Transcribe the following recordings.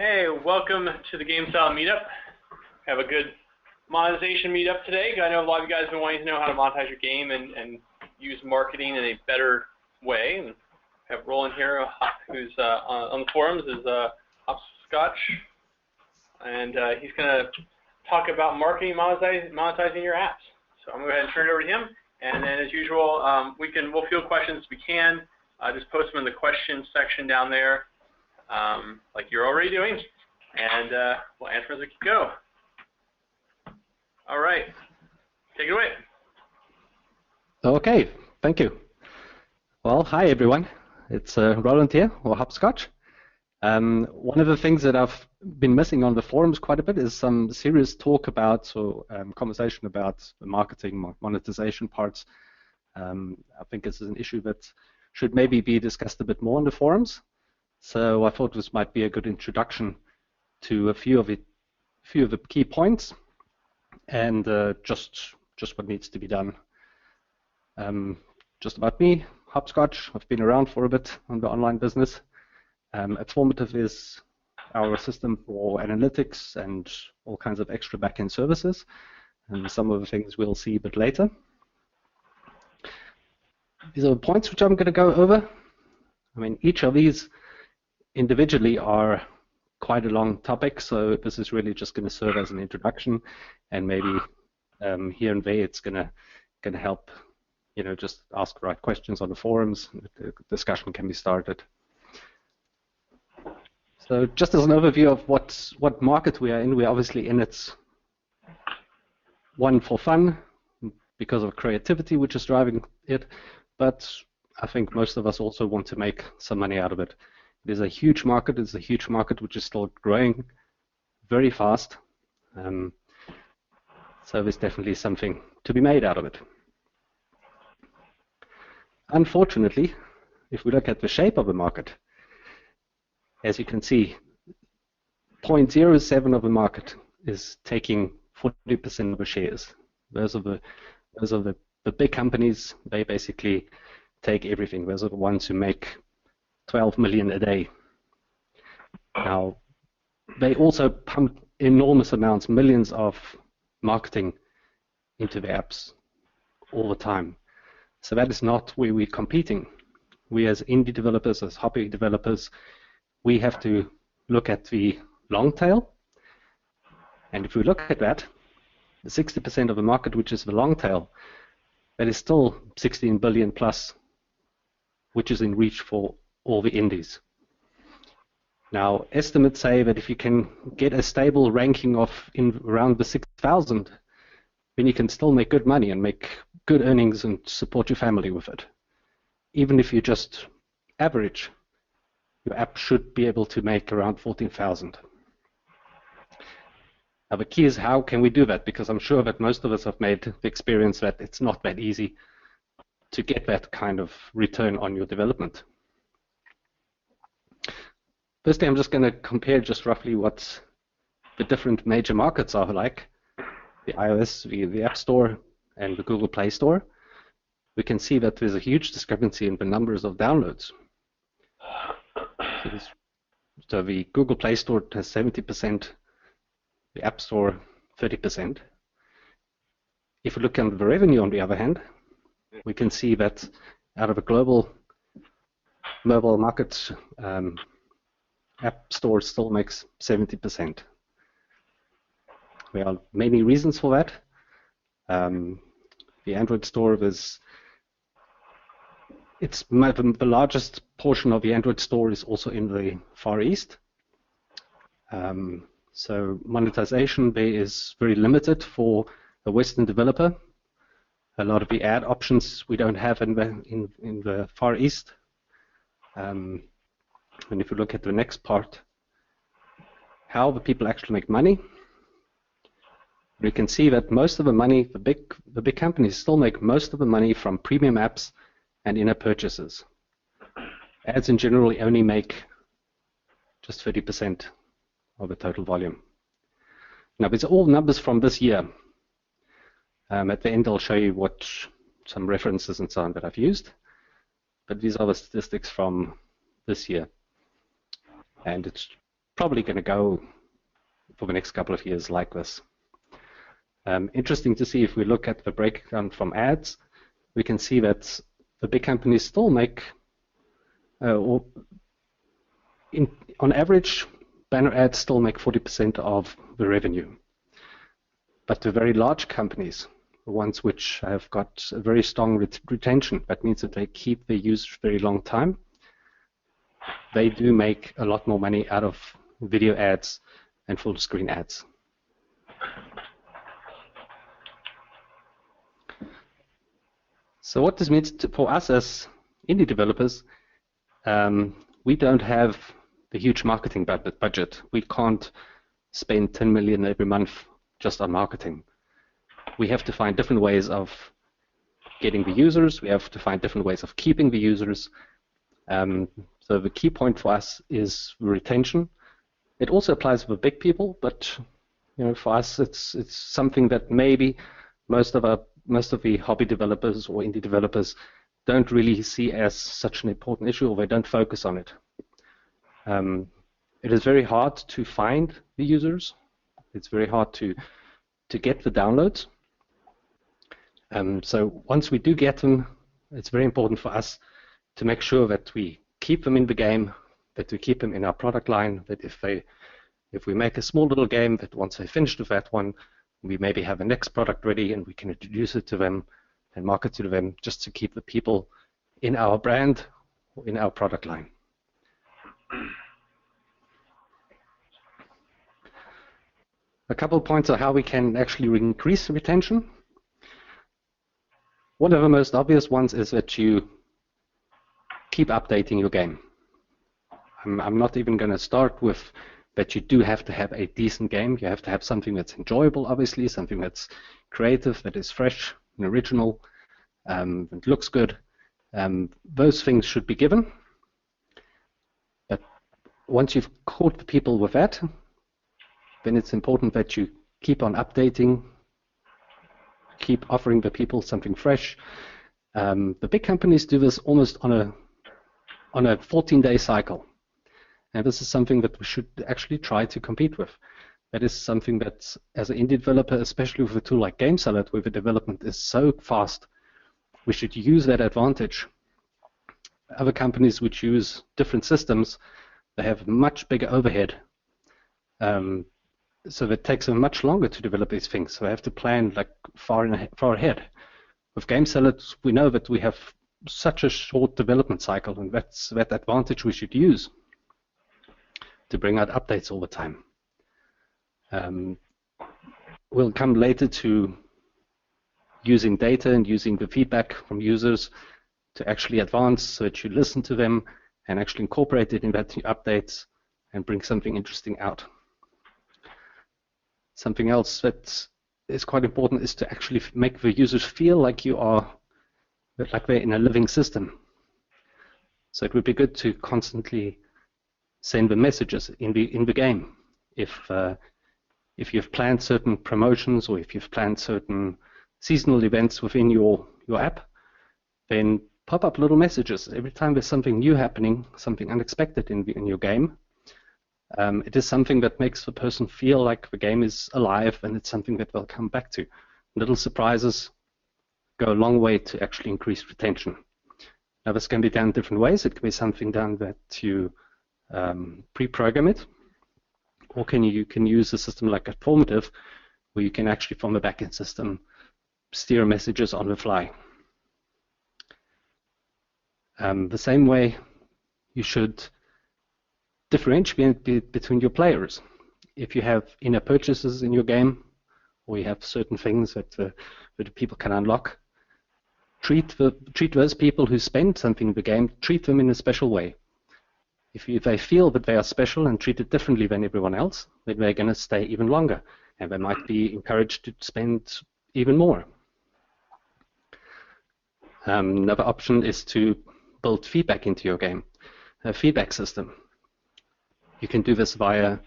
Hey, welcome to the GameSalad Meetup. Have a good monetization meetup today. I know a lot of you guys have been wanting to know how to monetize your game and use marketing in a better way. And I have Roland here, who's on the forums, is Hopscotch, and he's going to talk about marketing, monetizing your apps. So I'm going to go ahead and turn it over to him. And then, as usual, we'll field questions if we can. Just post them in the questions section down there. Like you're already doing, and we'll answer as we go. All right, take it away. Okay, thank you. Well, hi everyone. It's Roland here, or Hopscotch. One of the things that I've been missing on the forums quite a bit is some serious talk about, or conversation about the marketing, monetization parts. I think this is an issue that should maybe be discussed a bit more on the forums. So I thought this might be a good introduction to a few of the key points, and just what needs to be done. Just about me, Hopscotch. I've been around for a bit on the online business. Informative is our system for analytics and all kinds of extra backend services, and some of the things we'll see a bit later. These are the points which I'm going to go over. I mean, each of these individually are quite a long topic, so this is really just going to serve as an introduction, and maybe here and there it's going to help, just ask the right questions on the forums. The discussion can be started. So just as an overview of what market we are in, we're obviously in it, one, for fun, because of creativity which is driving it, but I think most of us also want to make some money out of it. It is a huge market. It's a huge market which is still growing very fast. So there's definitely something to be made out of it. Unfortunately, if we look at the shape of the market, as you can see, 0.07 of the market is taking 40% of the shares. Those are the big companies. They basically take everything. Those are the ones who make 12 million a day. Now, they also pump enormous amounts, millions of marketing into their apps all the time. So that is not where we're competing. We as indie developers, as hobby developers, we have to look at the long tail. And if we look at that, the 60% of the market, which is the long tail, that is still 16 billion plus, which is in reach for all the indies. Now, estimates say that if you can get a stable ranking of in around the 6,000, then you can still make good money and make good earnings and support your family with it. Even if you just average, your app should be able to make around 14,000. Now, the key is how can we do that? Because I'm sure that most of us have made the experience that it's not that easy to get that kind of return on your development. Firstly, I'm just going to compare just roughly what the different major markets are like. The iOS, the App Store, and the Google Play Store. We can see that there's a huge discrepancy in the numbers of downloads. So the Google Play Store has 70%, the App Store 30%. If we look at the revenue, on the other hand, we can see that out of a global mobile market, App Store still makes 70%. There are many reasons for that. The Android store the largest portion of the Android store is also in the Far East. So monetization there is very limited for a Western developer. A lot of the ad options we don't have in the Far East. And if you look at the next part, how the people actually make money, we can see that most of the money, the big companies still make most of the money from premium apps and in-app purchases. Ads in general only make just 30% of the total volume. Now, these are all numbers from this year. At the end, I'll show you some references and so on that I've used. But these are the statistics from this year. And it's probably going to go for the next couple of years like this. Interesting to see if we look at the breakdown from ads, we can see that the big companies still make, on average, banner ads still make 40% of the revenue. But the very large companies, the ones which have got a very strong retention, that means that they keep their users for a very long time, they do make a lot more money out of video ads and full screen ads. So what this means for us as indie developers, we don't have the huge marketing budget. We can't spend 10 million every month just on marketing. We have to find different ways of getting the users. We have to find different ways of keeping the users. So the key point for us is retention. It also applies for big people, but for us, it's something that maybe most of the hobby developers or indie developers don't really see as such an important issue, or they don't focus on it. It is very hard to find the users. It's very hard to get the downloads. So once we do get them, it's very important for us to make sure that we keep them in the game, that we keep them in our product line, that if we make a small little game, that once they finish with that one, we maybe have a next product ready and we can introduce it to them and market to them, just to keep the people in our brand or in our product line. A couple of points on how we can actually increase retention. One of the most obvious ones is that you keep updating your game. I'm not even going to start with that you do have to have a decent game. You have to have something that's enjoyable, obviously, something that's creative, that is fresh and original, and looks good. Those things should be given. But once you've caught the people with that, then it's important that you keep on updating, keep offering the people something fresh. The big companies do this almost on a 14-day cycle. And this is something that we should actually try to compete with. That is something that, as an indie developer, especially with a tool like GameSalad, where the development is so fast, we should use that advantage. Other companies which use different systems, they have much bigger overhead. So it takes them much longer to develop these things. So they have to plan like far ahead. With GameSalad, we know that we have such a short development cycle, and that's that advantage we should use to bring out updates all the time. We'll come later to using data and using the feedback from users to actually advance, so that you listen to them and actually incorporate it in that updates and bring something interesting out. Something else that is quite important is to actually make the users feel like they're in a living system. So it would be good to constantly send the messages in the game. If you've planned certain promotions, or if you've planned certain seasonal events within your app, then pop up little messages every time there's something new happening, something unexpected in your game. It is something that makes the person feel like the game is alive, and it's something that they'll come back to. Little surprises go a long way to actually increase retention. Now, this can be done different ways. It can be something done that you pre-program it, or you can use a system like Informative, where you can actually, from the backend system, steer messages on the fly. The same way, you should differentiate between your players. If you have in-app purchases in your game, or you have certain things that people can unlock, treat those people who spend something in the game, treat them in a special way. If they feel that they are special and treated differently than everyone else, then they're going to stay even longer, and they might be encouraged to spend even more. Another option is to build feedback into your game, a feedback system. You can do this via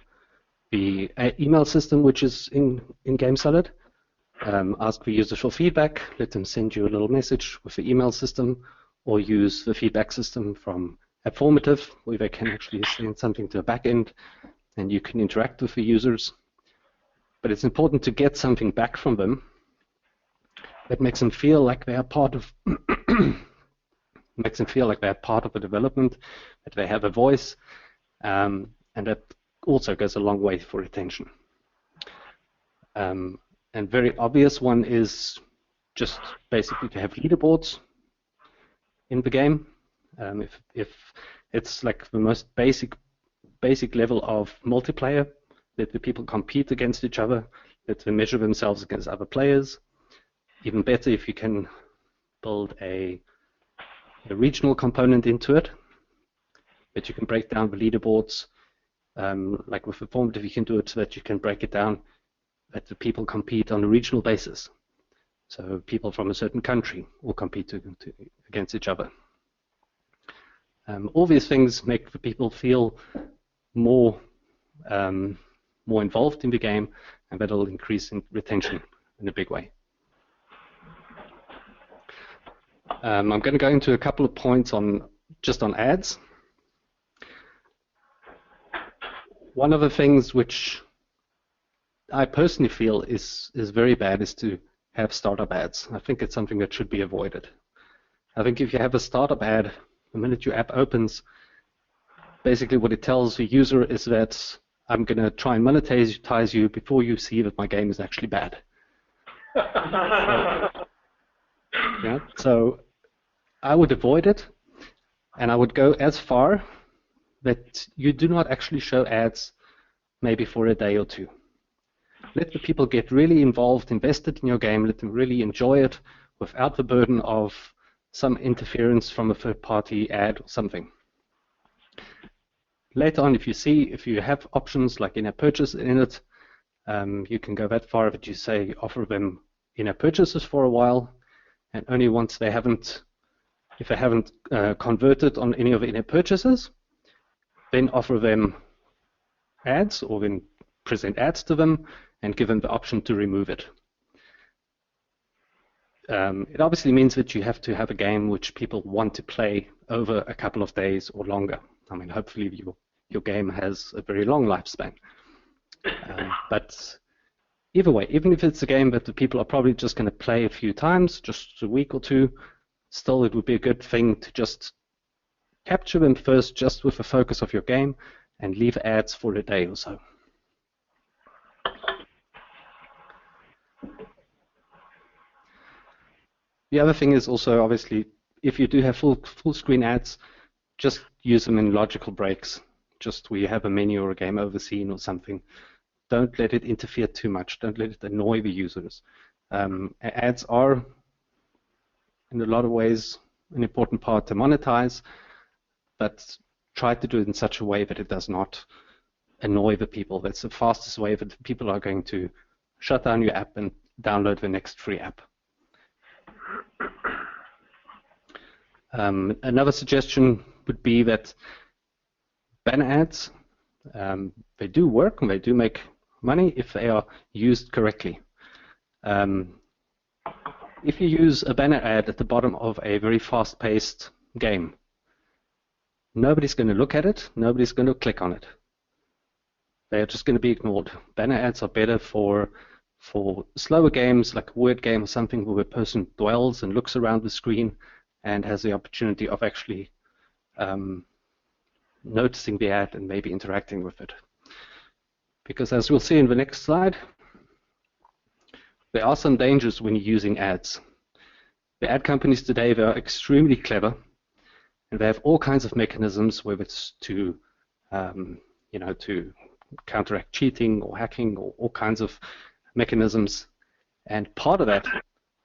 the email system, which is in GameSalad. Ask the users for feedback, let them send you a little message with the email system, or use the feedback system from Informative, where they can actually send something to the backend and you can interact with the users, but it's important to get something back from them that makes them feel like they are part of makes them feel like they're part of the development, that they have a voice, and that also goes a long way for retention. And very obvious one is just basically to have leaderboards in the game. If it's like the most basic level of multiplayer, that the people compete against each other, that they measure themselves against other players. Even better if you can build a regional component into it, that you can break down the leaderboards, like with Informative, you can do it so that you can break it down that the people compete on a regional basis. So people from a certain country will compete against each other. All these things make the people feel more involved in the game, and that'll increase in retention in a big way. I'm going to go into a couple of points just on ads. One of the things which I personally feel is very bad is to have startup ads. I think it's something that should be avoided. I think if you have a startup ad, the minute your app opens, basically what it tells the user is that I'm going to try and monetize you before you see that my game is actually bad. So I would avoid it, and I would go as far that you do not actually show ads maybe for a day or two. Let the people get really involved, invested in your game, let them really enjoy it without the burden of some interference from a third-party ad or something. Later on, if you have options like in-app purchase in it, you can go that far that you say offer them in-app purchases for a while, and only once if they haven't converted on any of the in-app purchases, then offer them ads, or then present ads to them and give them the option to remove it. It obviously means that you have to have a game which people want to play over a couple of days or longer. I mean, hopefully your game has a very long lifespan. But either way, even if it's a game that the people are probably just going to play a few times, just a week or two, still it would be a good thing to just capture them first just with the focus of your game and leave ads for a day or so. The other thing is also, obviously, if you do have full screen ads, just use them in logical breaks, just where you have a menu or a game over scene or something. Don't let it interfere too much. Don't let it annoy the users. Ads are, in a lot of ways, an important part to monetize, but try to do it in such a way that it does not annoy the people. That's the fastest way that people are going to shut down your app and download the next free app. Another suggestion would be that banner ads, they do work and they do make money if they are used correctly. If you use a banner ad at the bottom of a very fast-paced game, nobody's going to look at it, nobody's going to click on it. They are just going to be ignored. Banner ads are better for slower games like a word game or something where a person dwells and looks around the screen and has the opportunity of actually noticing the ad and maybe interacting with it. Because as we'll see in the next slide, there are some dangers when you're using ads. The ad companies today, they are extremely clever, and they have all kinds of mechanisms, whether it's to counteract cheating or hacking or all kinds of mechanisms. And part of that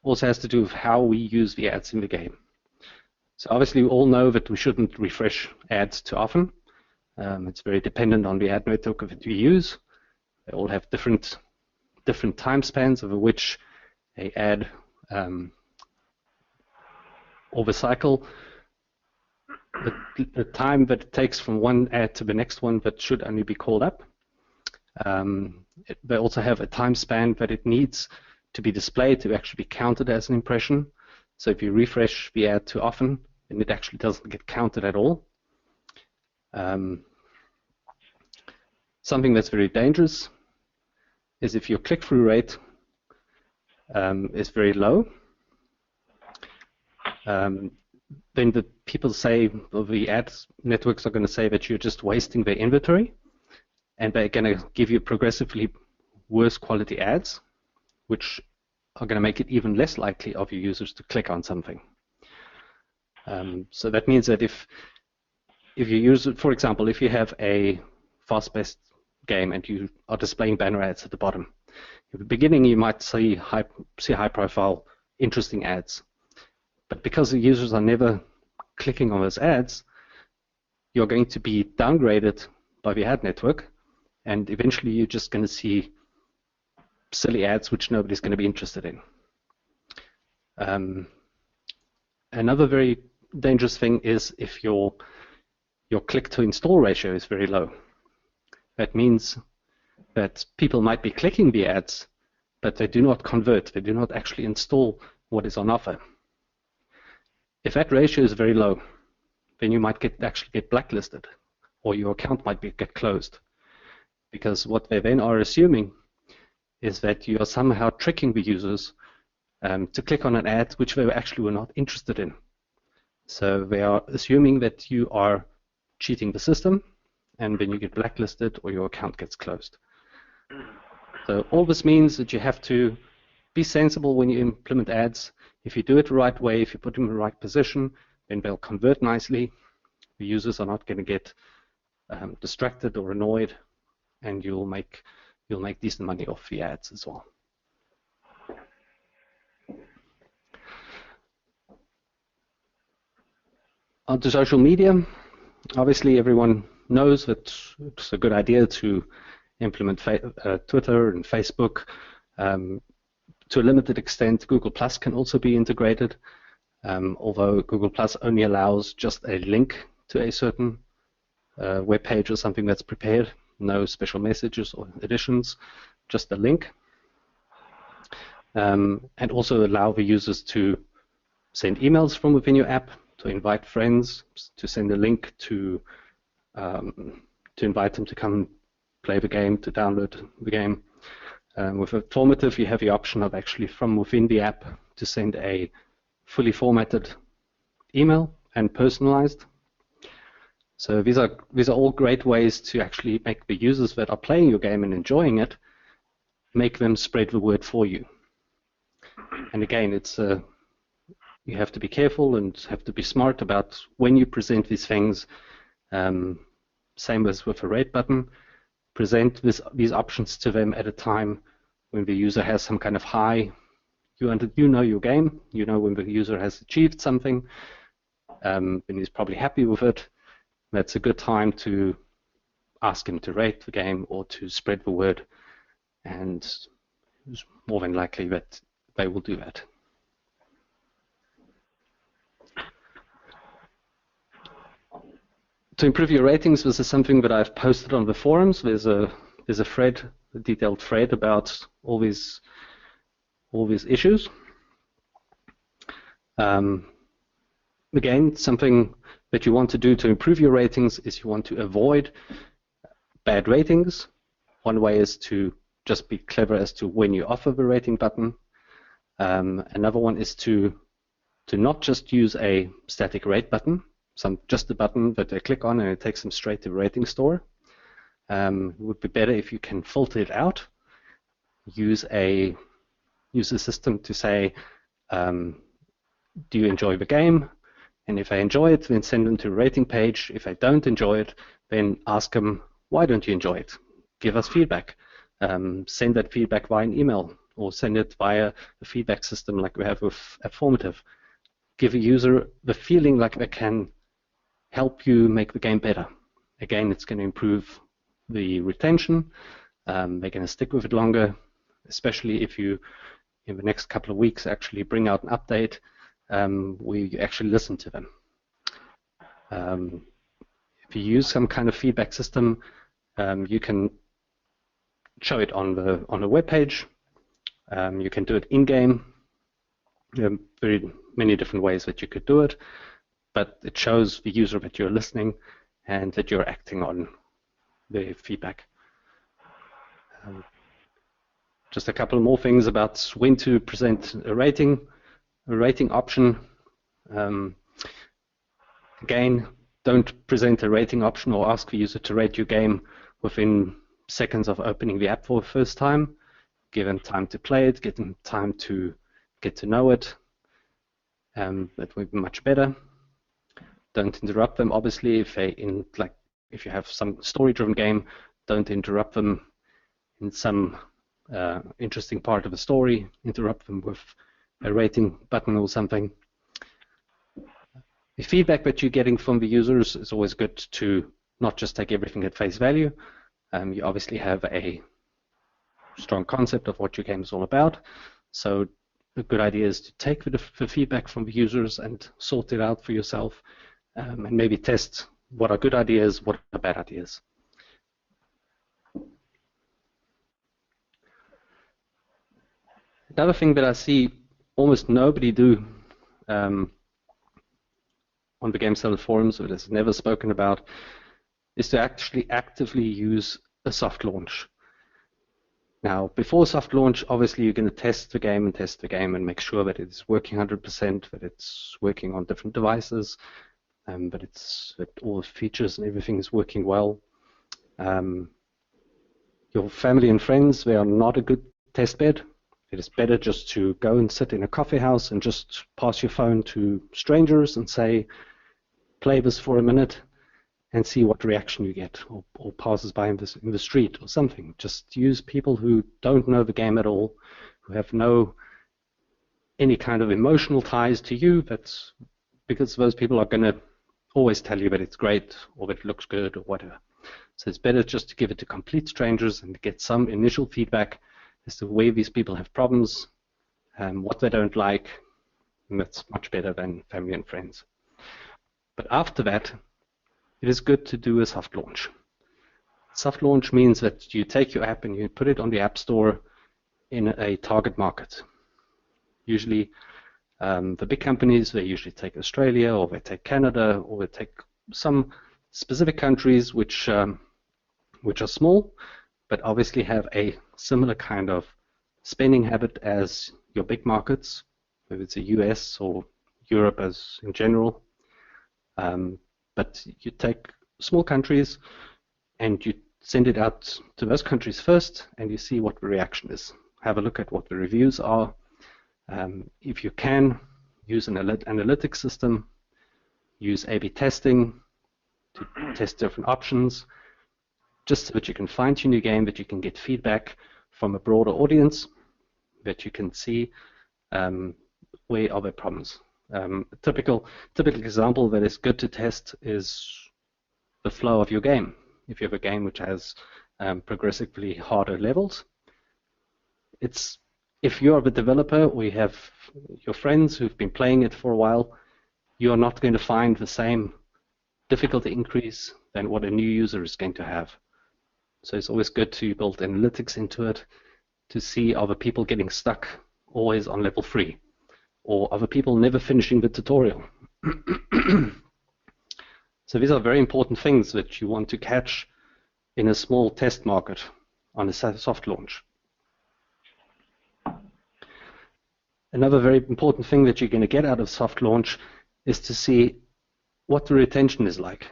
also has to do with how we use the ads in the game. So obviously we all know that we shouldn't refresh ads too often. It's very dependent on the ad network that you use. They all have different time spans over which a ad over cycle. The time that it takes from one ad to the next one that should only be called up. They also have a time span that it needs to be displayed to actually be counted as an impression. So if you refresh the ad too often, then it actually doesn't get counted at all. something that's very dangerous is if your click-through rate is very low, then the people say, or the ads networks are going to say that you're just wasting their inventory, and they're going to give you progressively worse quality ads, which are going to make it even less likely of your users to click on something. So that means that if you use, for example, if you have a fast-paced game and you are displaying banner ads at the bottom, at the beginning you might see high-profile, interesting ads, but because the users are never clicking on those ads, you're going to be downgraded by the ad network, and eventually you're just going to see silly ads which nobody's going to be interested in. Another very dangerous thing is if your click-to-install ratio is very low. That means that people might be clicking the ads, but they do not convert. They do not actually install what is on offer. If that ratio is very low, then you might actually get blacklisted, or your account might get closed. Because what they then are assuming is that you are somehow tricking the users to click on an ad which they actually were not interested in. So they are assuming that you are cheating the system, and then you get blacklisted or your account gets closed. So all this means that you have to be sensible when you implement ads. If you do it the right way, if you put them in the right position, then they'll convert nicely. The users are not going to get distracted or annoyed, and you'll make decent money off the ads as well. Onto social media. Obviously, everyone knows that it's a good idea to implement Twitter and Facebook. To a limited extent, Google Plus can also be integrated, although Google Plus only allows just a link to a certain web page or something that's prepared, no special messages or additions, just a link. And also allow the users to send emails from within your app, to invite friends, to send a link to invite them to come play the game, to download the game. With Informative, you have the option of actually from within the app to send a fully formatted email and personalized. So these are all great ways to actually make the users that are playing your game and enjoying it, make them spread the word for you. And again, it's you have to be careful and have to be smart about when you present these things. Same as with a rate button. Present these options to them at a time when the user has some kind of high. You know your game. You know when the user has achieved something, and he's probably happy with it. That's a good time to ask him to rate the game or to spread the word, and it's more than likely that they will do that. To improve your ratings, this is something that I've posted on the forums. There's a thread, a detailed thread about all these issues. Again, something that you want to do to improve your ratings is you want to avoid bad ratings. One way is to just be clever as to when you offer the rating button. Another one is to not just use a static rate button, just a button that they click on and it takes them straight to the rating store. It would be better if you can filter it out. Use a system to say, do you enjoy the game? And if they enjoy it, then send them to a rating page. If they don't enjoy it, then ask them, why don't you enjoy it? Give us feedback. Send that feedback via an email or send it via a feedback system like we have with Informative. Give a user the feeling like they can help you make the game better. Again, it's going to improve the retention. They're going to stick with it longer, especially if you, in the next couple of weeks, actually bring out an update where you actually listen to them. If you use some kind of feedback system, you can show it on the web page. You can do it in-game. There are very many different ways that you could do it, but it shows the user that you're listening and that you're acting on the feedback. Just a couple more things about when to present a rating option. Again, don't present a rating option or ask the user to rate your game within seconds of opening the app for the first time. Give them time to play it, give them time to get to know it. That would be much better. Don't interrupt them. Obviously, if you have some story-driven game, don't interrupt them in some interesting part of the story. Interrupt them with a rating button or something. The feedback that you're getting from the users is always good to not just take everything at face value. You obviously have a strong concept of what your game is all about. So a good idea is to take the feedback from the users and sort it out for yourself, and maybe test what are good ideas, what are bad ideas. Another thing that I see almost nobody do on the GameSalad forums, that is never spoken about, is to actually actively use a soft launch. Now, before soft launch, obviously you're going to test the game and make sure that it's working 100%, that it's working on different devices, that all the features and everything is working well. Your family and friends, they are not a good test bed. It is better just to go and sit in a coffee house and just pass your phone to strangers and say, play this for a minute and see what reaction you get, or passers by in the street or something. Just use people who don't know the game at all, who have any kind of emotional ties to you. That's because those people are going to always tell you that it's great or that it looks good or whatever. So it's better just to give it to complete strangers and get some initial feedback as to where these people have problems, what they don't like, and that's much better than family and friends. But after that, it is good to do a soft launch. Soft launch means that you take your app and you put it on the App Store in a target market. Usually, the big companies, they usually take Australia, or they take Canada, or they take some specific countries which are small, but obviously have a similar kind of spending habit as your big markets, whether it's the US or Europe as in general. But you take small countries and you send it out to those countries first, and you see what the reaction is. Have a look at what the reviews are. If you can, use an analytics system, use A/B testing to test different options, just so that you can fine-tune your game, that you can get feedback from a broader audience, that you can see where are the problems. A typical example that is good to test is the flow of your game. If you have a game which has progressively harder levels, if you're the developer or you have your friends who've been playing it for a while, you're not going to find the same difficulty increase than what a new user is going to have. So it's always good to build analytics into it to see, are the people getting stuck always on level 3? Or are the people never finishing the tutorial? So these are very important things that you want to catch in a small test market on a soft launch. Another very important thing that you're going to get out of soft launch is to see what the retention is like.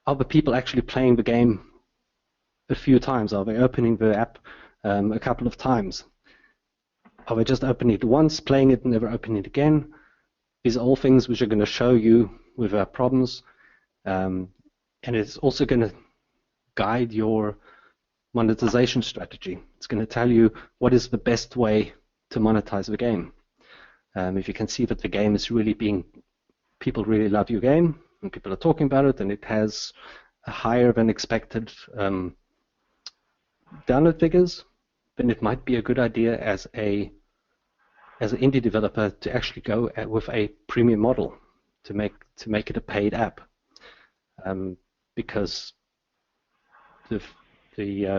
Are the people actually playing the game a few times? Are they opening the app a couple of times? Are they just opening it once, playing it, and never opening it again? These are all things which are going to show you with our problems, and it's also going to guide your monetization strategy. It's going to tell you what is the best way to monetize the game. If you can see that the game is really people really love your game, and people are talking about it, and it has a higher than expected download figures, then it might be a good idea as an indie developer to actually go with a premium model to make it a paid app, because the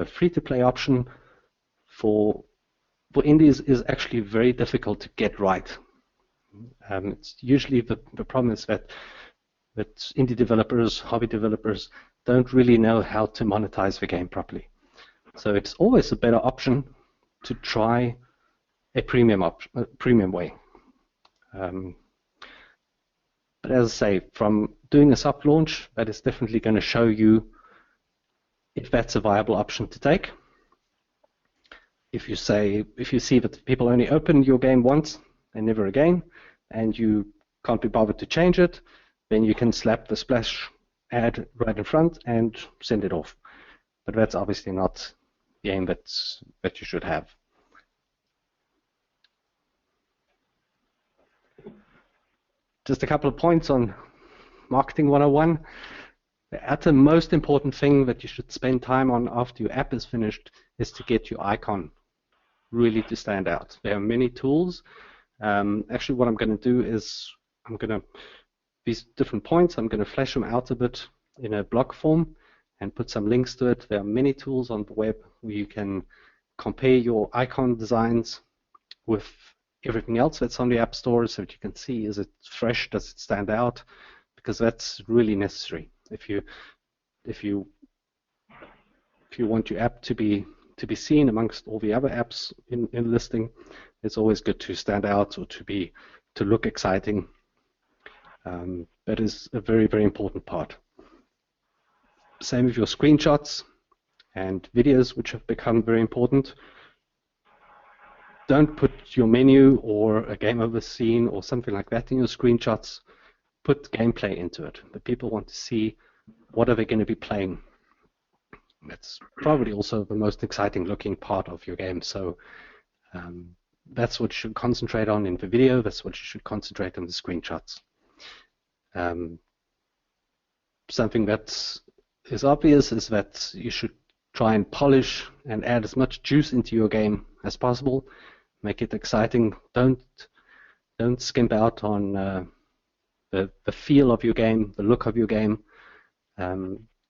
free-to-play option for indies is actually very difficult to get right. It's usually the problem is that indie developers, hobby developers, don't really know how to monetize the game properly. So it's always a better option to try a premium way. But as I say, from doing a soft launch, that is definitely going to show you if that's a viable option to take. If you see that people only open your game once and never again, and you can't be bothered to change it, then you can slap the splash ad right in front and send it off. But that's obviously not the aim that you should have. Just a couple of points on Marketing 101. The other most important thing that you should spend time on after your app is finished is to get your icon really to stand out. There are many tools. Actually, what I'm going to do is these different points, I'm going to flesh them out a bit in a blog form and put some links to it. There are many tools on the web where you can compare your icon designs with everything else that's on the App Store so that you can see, is it fresh, does it stand out? Because that's really necessary. If you want your app to be seen amongst all the other apps in listing, it's always good to stand out or to look exciting. That is a very, very important part. Same with your screenshots and videos, which have become very important. Don't put your menu or a game over scene or something like that in your screenshots. Put gameplay into it. The people want to see what are they going to be playing. That's probably also the most exciting looking part of your game. So that's what you should concentrate on in the video. That's what you should concentrate on the screenshots. Something that is obvious is that you should try and polish and add as much juice into your game as possible. Make it exciting. Don't skimp out on the feel of your game, the look of your game.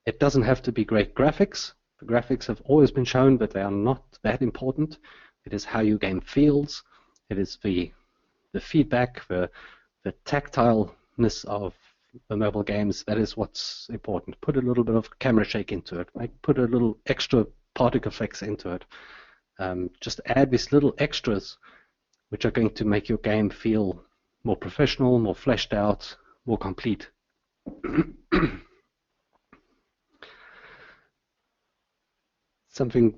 It doesn't have to be great graphics. The graphics have always been shown, but they are not that important. It is how your game feels. It is the feedback, the tactileness of the mobile games. That is what's important. Put a little bit of camera shake into it. Put a little extra particle effects into it. Just add these little extras which are going to make your game feel more professional, more fleshed out, more complete. Something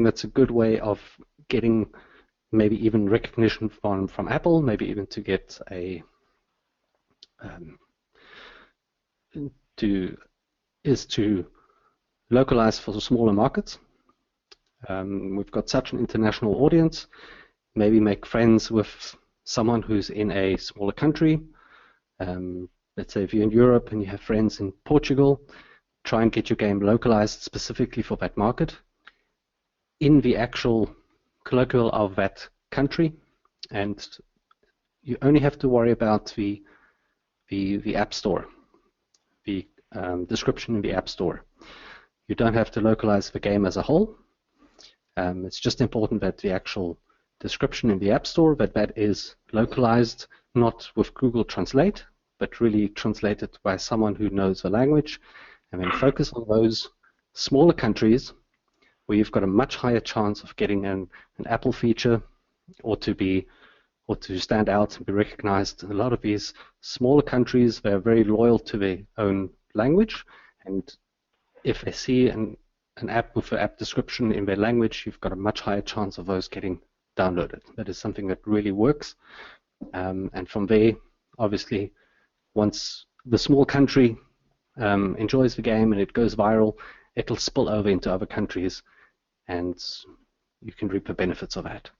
that's a good way of getting maybe even recognition from Apple, maybe even to get is to localize for the smaller markets. We've got such an international audience. Maybe make friends with someone who's in a smaller country. Let's say if you're in Europe and you have friends in Portugal, try and get your game localized specifically for that market in the actual colloquial of that country, and you only have to worry about the App Store, the description in the App Store. You don't have to localize the game as a whole. It's just important that the actual description in the App Store, that is localized, not with Google Translate, but really translated by someone who knows the language, and then focus on those smaller countries where you've got a much higher chance of getting an Apple feature or to stand out and be recognized. A lot of these smaller countries, they're very loyal to their own language, and if they see an app with an app description in their language, you've got a much higher chance of those getting downloaded. That is something that really works. And from there, obviously, once the small country enjoys the game and it goes viral, it'll spill over into other countries, and you can reap the benefits of that.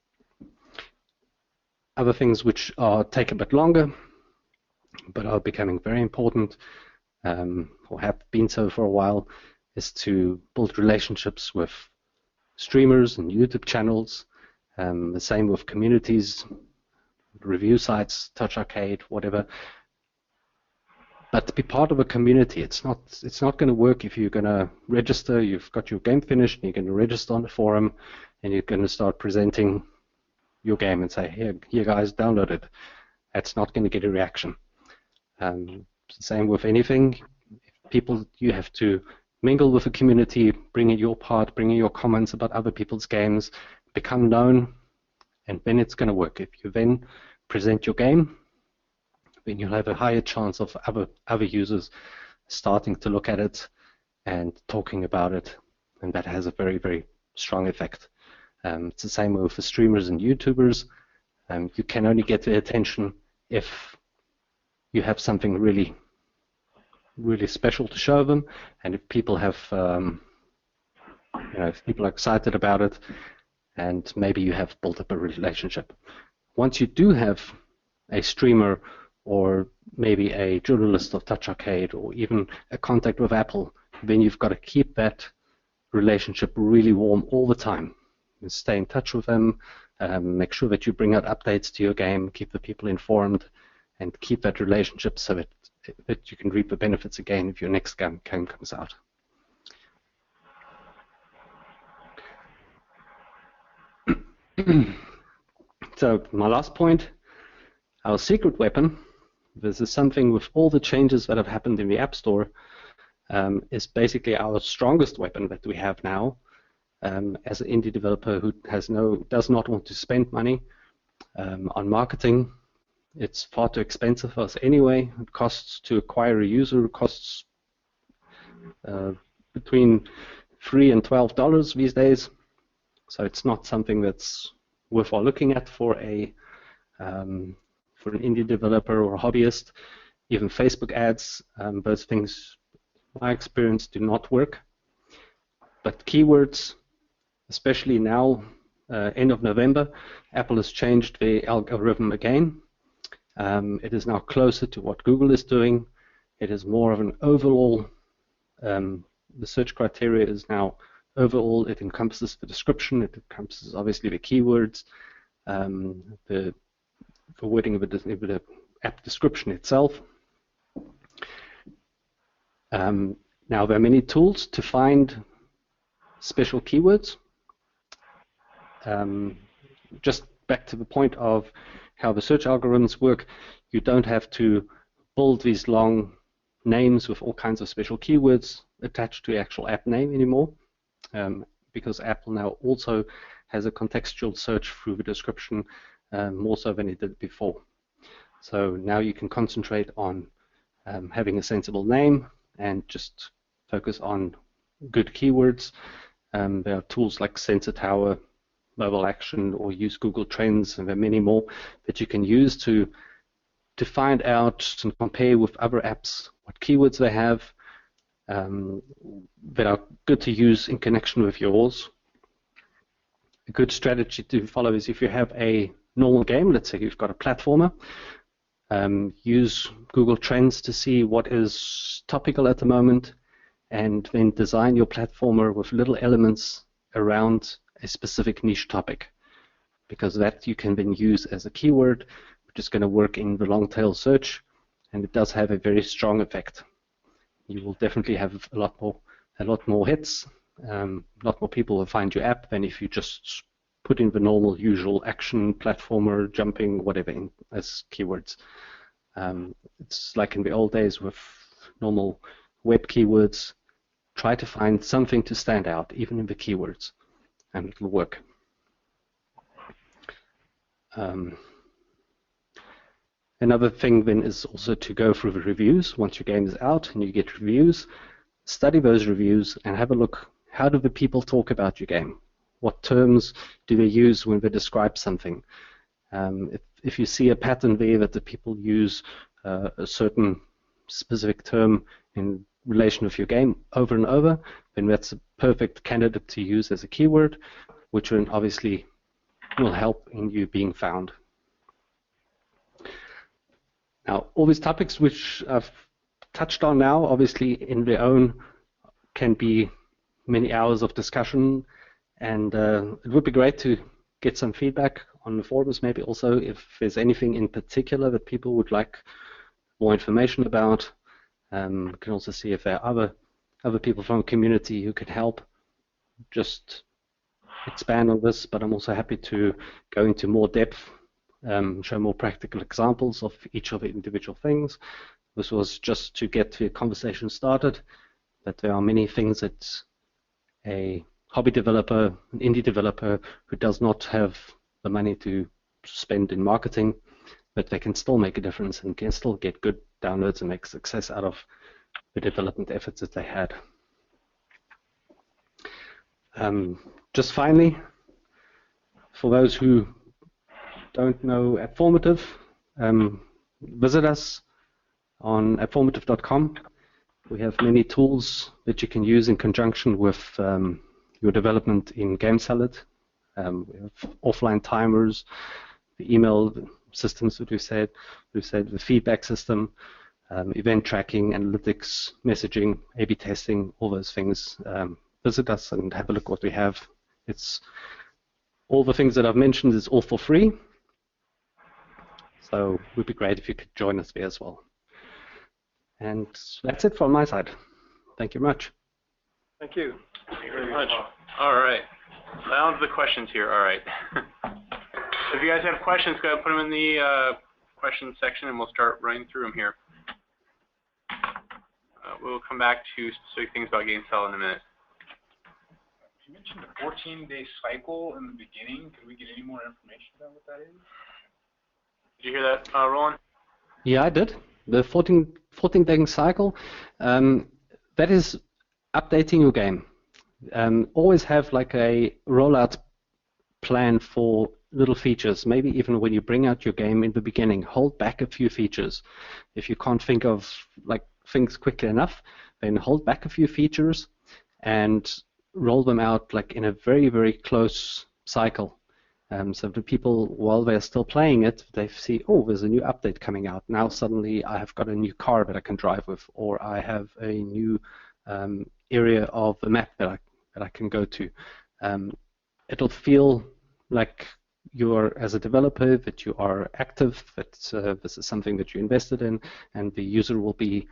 Other things which take a bit longer, but are becoming very important, or have been so for a while, is to build relationships with streamers and YouTube channels. The same with communities, review sites, Touch Arcade, whatever. But to be part of a community, it's not going to work if you're going to register. You've got your game finished, and you're going to register on the forum, and you're going to start presenting your game and say, here guys, download it. That's not going to get a reaction. Same with anything. You have to mingle with the community, bring in your part, bring in your comments about other people's games, become known, and then it's going to work. If you then present your game, then you'll have a higher chance of other users starting to look at it and talking about it, and that has a very, very strong effect. It's the same with the streamers and YouTubers. You can only get their attention if you have something really, really special to show them, and if people have, if people are excited about it, and maybe you have built up a relationship. Once you do have a streamer or maybe a journalist of Touch Arcade or even a contact with Apple, then you've got to keep that relationship really warm all the time. And stay in touch with them, make sure that you bring out updates to your game, keep the people informed, and keep that relationship so that you can reap the benefits again if your next game comes out. So my last point, our secret weapon, this is something with all the changes that have happened in the App Store, is basically our strongest weapon that we have now. As an indie developer who does not want to spend money on marketing. It's far too expensive for us anyway. It costs to acquire a user, costs between $3 and $12 these days. So it's not something that's worthwhile looking at for an indie developer or a hobbyist. Even Facebook ads, those things, in my experience, do not work. But keywords, especially now, end of November, Apple has changed the algorithm again. It is now closer to what Google is doing. It is more of an overall, the search criteria is now overall, it encompasses the description, it encompasses obviously the keywords, the wording of the app description itself. Now there are many tools to find special keywords. Just back to the point of how the search algorithms work, you don't have to build these long names with all kinds of special keywords attached to the actual app name anymore, because Apple now also has a contextual search through the description, more so than it did before. So now you can concentrate on having a sensible name and just focus on good keywords. There are tools like Sensor Tower, Mobile Action, or use Google Trends, and there are many more that you can use to find out and compare with other apps what keywords they have that are good to use in connection with yours. A good strategy to follow is if you have a normal game, let's say you've got a platformer, use Google Trends to see what is topical at the moment, and then design your platformer with little elements around a specific niche topic, because that you can then use as a keyword, which is going to work in the long tail search, and it does have a very strong effect. You will definitely have a lot more hits, a lot more people will find your app than if you just put in the normal usual action, platformer, jumping, whatever in as keywords. It's like in the old days with normal web keywords. Try to find something to stand out, even in the keywords, and it will work. Another thing then is also to go through the reviews. Once your game is out and you get reviews, study those reviews and have a look. How do the people talk about your game? What terms do they use when they describe something? If you see a pattern there that the people use a certain specific term in relation with your game over and over, then that's a perfect candidate to use as a keyword, which then obviously will help in you being found. Now, all these topics which I've touched on now, obviously in their own can be many hours of discussion, and it would be great to get some feedback on the forums, maybe also if there's anything in particular that people would like more information about. We can also see if there are other people from the community who could help just expand on this, but I'm also happy to go into more depth, show more practical examples of each of the individual things. This was just to get the conversation started. that there are many things that a hobby developer, an indie developer who does not have the money to spend in marketing, but they can still make a difference and can still get good downloads and make success out of the development efforts that they had. Just finally, for those who don't know Appformative, visit us on appformative.com. We have many tools that you can use in conjunction with your development in GameSalad. We have offline timers, the email systems that we said, the feedback system, event tracking, analytics, messaging, A/B testing, all those things. Visit us and have a look what we have. It's all the things that I've mentioned is all for free. So it would be great if you could join us there as well. And that's it from my side. Thank you very much. Thank you. Thank you very much. All right. Down to the questions here. All right. So if you guys have questions, go ahead and put them in the questions section, and we'll start running through them here. We'll come back to specific things about GameSalad in a minute. You mentioned a 14-day cycle in the beginning. Could we get any more information about what that is? Did you hear that, Roland? Yeah, I did. The 14-day cycle, that is updating your game. Always have like a rollout plan for little features. Maybe even when you bring out your game in the beginning, hold back a few features. If you can't think of like things quickly enough, then hold back a few features and roll them out like in a very, very close cycle. So the people, while they're still playing it, they see, oh, there's a new update coming out. Now suddenly I have got a new car that I can drive with, or I have a new area of the map that I can go to. It'll feel like you're, as a developer, that you are active, that this is something that you invested in, and the user will be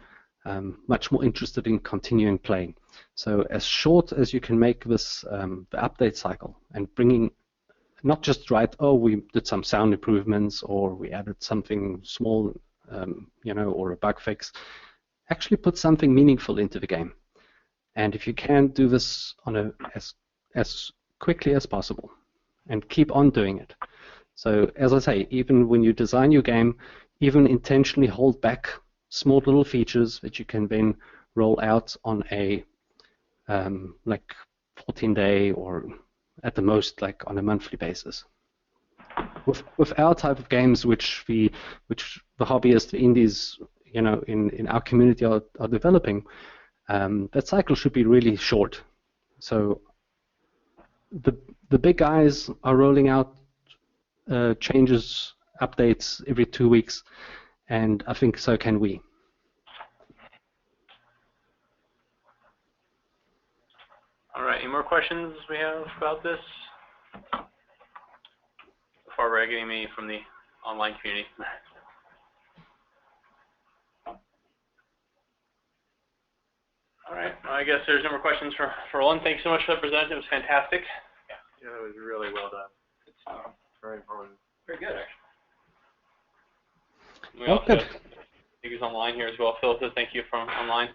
much more interested in continuing playing. So as short as you can make this the update cycle, and bringing not just write, oh, we did some sound improvements, or we added something small, or a bug fix. Actually put something meaningful into the game. And if you can, do this on as quickly as possible, and keep on doing it. So as I say, even when you design your game, even intentionally hold back small little features that you can then roll out on a like 14-day or at the most like on a monthly basis. With our type of games, which the hobbyists, the indies, in our community are developing, that cycle should be really short. So the big guys are rolling out changes, updates every 2 weeks, and I think so can we. All right, any more questions we have about this? Before we're getting me from the online community. All right, well, I guess there's no more questions for Roland. Thanks so much for the presentation. It was fantastic. Yeah, it was really well done. It's very informative. Very good, actually. We also good. think he's online here as well. Phil says thank you from online.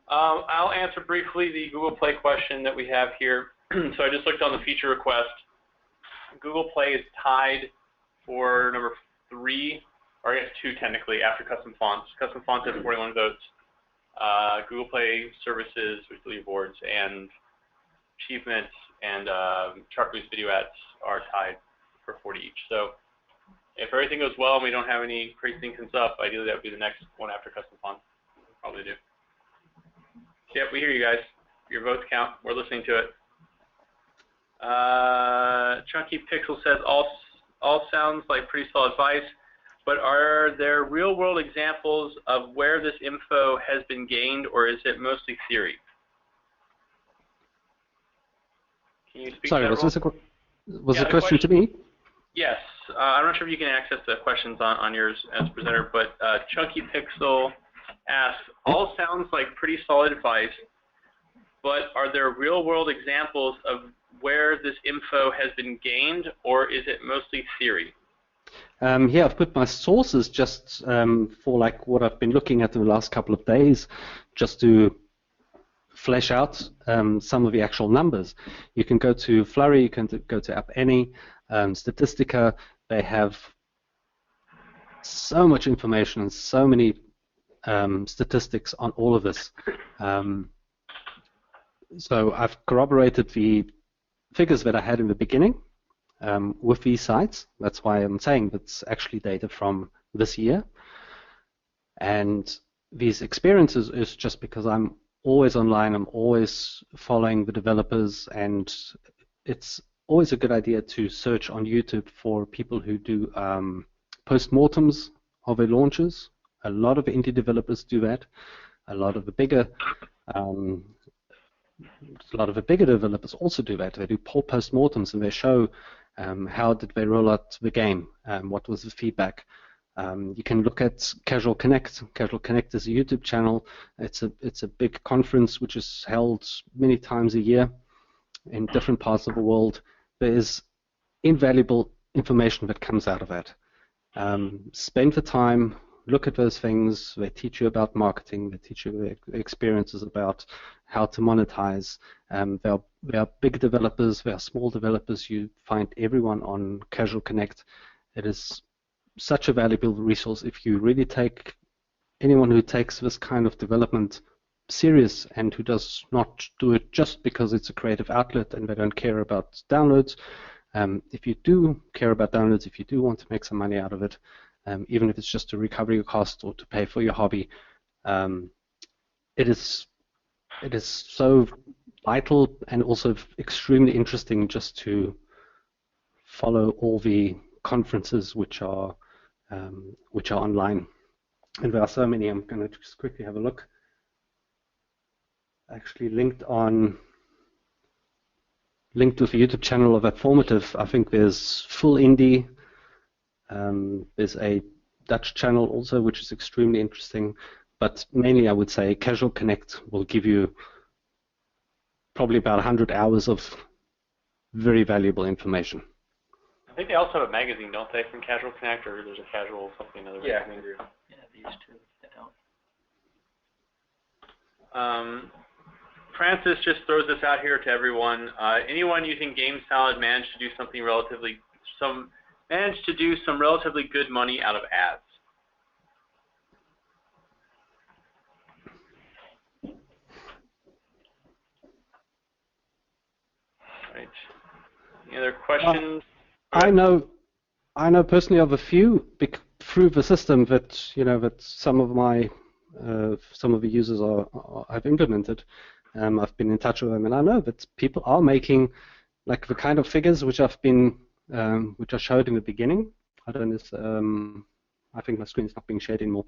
I'll answer briefly the Google Play question that we have here. So I just looked on the feature request. Google Play is tied for number 3, or I guess 2 technically, after custom fonts. Custom fonts has 41 votes. Google Play services with leaderboards and achievements and chart boost video ads are tied for 40 each. So if everything goes well and we don't have any crazy things comes up, ideally that would be the next one after custom fonts. We'll probably do. Yep, we hear you guys. Your votes count. We're listening to it. Chunky Pixel says all sounds like pretty solid advice, but are there real-world examples of where this info has been gained, or is it mostly theory? Can you speak Sorry, to that, was the question to me? Yes. I'm not sure if you can access the questions on yours as presenter, but Chunky Pixel asks, all sounds like pretty solid advice, but are there real-world examples of where this info has been gained, or is it mostly theory? Yeah, I've put my sources just for like what I've been looking at in the last couple of days, just to flesh out some of the actual numbers. You can go to Flurry, you can go to App Annie, Statistica. They have so much information and so many statistics on all of this. So I've corroborated the figures that I had in the beginning with these sites. That's why I'm saying that's actually data from this year. And these experiences is just because I'm always online, I'm always following the developers, and it's always a good idea to search on YouTube for people who do post-mortems of their launches. A lot of indie developers do that. A lot of the bigger developers also do that. They do post-mortems and they show how did they roll out the game, what was the feedback. You can look at Casual Connect. Casual Connect is a YouTube channel. It's a big conference which is held many times a year in different parts of the world. There is invaluable information that comes out of that. Spend the time, look at those things. They teach you about marketing. They teach you experiences about how to monetize. There are big developers. There are small developers. You find everyone on Casual Connect. It is such a valuable resource if you really take anyone who takes this kind of development serious and who does not do it just because it's a creative outlet and they don't care about downloads. If you do care about downloads, if you do want to make some money out of it, even if it's just to recover your cost or to pay for your hobby, it is so vital and also extremely interesting just to follow all the conferences which are online. And there are so many. I'm going to just quickly have a look. Actually linked with the YouTube channel of Informative. I think there's Full Indie. There's a Dutch channel also, which is extremely interesting. But mainly, I would say Casual Connect will give you probably about 100 hours of very valuable information. I think they also have a magazine, don't they, from Casual Connect, or there's a Casual something other magazine? Yeah, these two. They don't. Francis just throws this out here to everyone. Anyone using GameSalad managed to do some relatively good money out of ads? Right. Any other questions? I know personally of a few through the system that that some of the users have implemented. I've been in touch with them, and I know that people are making like the kind of figures which I showed in the beginning. I don't know. I think my screen is not being shared anymore.